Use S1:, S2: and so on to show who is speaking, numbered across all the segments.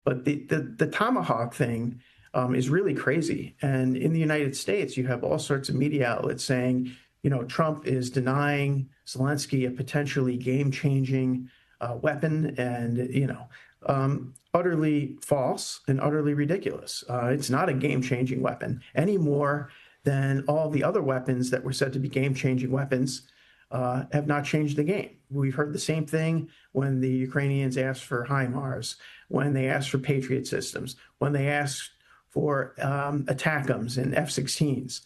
S1: But the Tomahawk thing is really crazy. And in the United States, you have all sorts of media outlets saying, Trump is denying Zelensky a potentially game-changing weapon, and, utterly false and utterly ridiculous. It's not a game-changing weapon any more than all the other weapons that were said to be game-changing weapons have not changed the game. We've heard the same thing when the Ukrainians asked for HIMARS, when they asked for Patriot systems, when they asked for attackums and F-16s.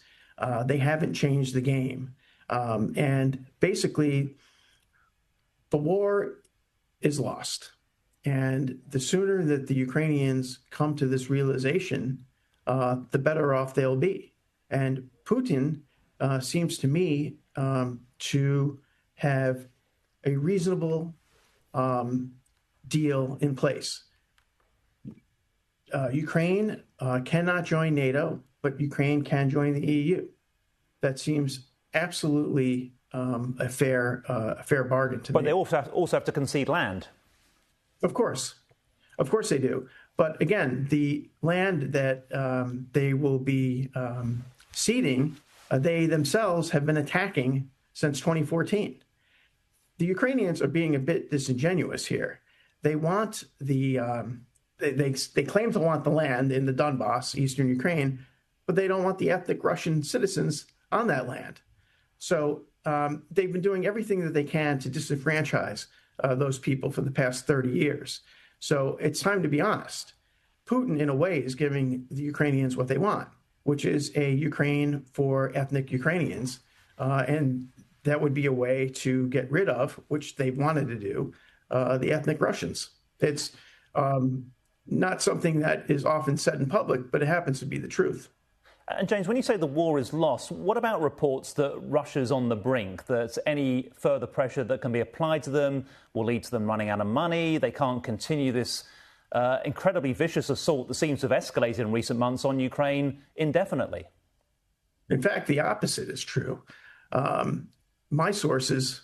S1: They haven't changed the game. And basically, the war is lost. And the sooner that the Ukrainians come to this realization, the better off they'll be. And Putin seems to me to have a reasonable deal in place. Ukraine cannot join NATO, but Ukraine can join the EU. That seems absolutely a fair bargain to me.
S2: But they also have to concede land.
S1: Of course they do. But again, the land that they will be ceding, they themselves have been attacking since 2014. The Ukrainians are being a bit disingenuous here. They want the they claim to want the land in the Donbass, eastern Ukraine, but they don't want the ethnic Russian citizens on that land. So they've been doing everything that they can to disenfranchise those people for the past 30 years. So it's time to be honest. Putin, in a way, is giving the Ukrainians what they want, which is a Ukraine for ethnic Ukrainians. And that would be a way to get rid of, which they've wanted to do, the ethnic Russians. It's not something that is often said in public, but it happens to be the truth.
S2: And James, when you say the war is lost, what about reports that Russia's on the brink, that any further pressure that can be applied to them will lead to them running out of money? They can't continue this incredibly vicious assault that seems to have escalated in recent months on Ukraine indefinitely.
S1: In fact, the opposite is true. My sources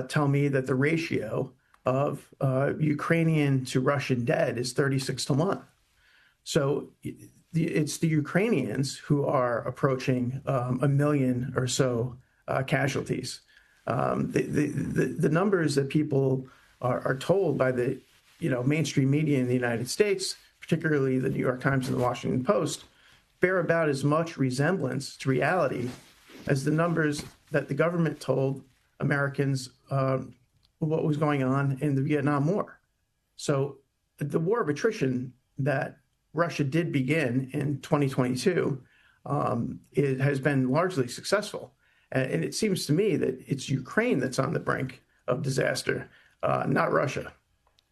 S1: tell me that the ratio of Ukrainian to Russian dead is 36-1. So it's the Ukrainians who are approaching 1 million or so casualties. The numbers that people are told by the mainstream media in the United States, particularly the New York Times and the Washington Post, bear about as much resemblance to reality as the numbers that the government told Americans what was going on in the Vietnam War. So the war of attrition that Russia did begin in 2022 it has been largely successful. And it seems to me that it's Ukraine that's on the brink of disaster, not Russia.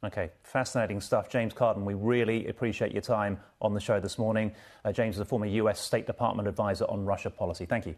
S2: Okay, fascinating stuff. James Carden, we really appreciate your time on the show this morning. James is a former US State Department advisor on Russia policy. Thank you.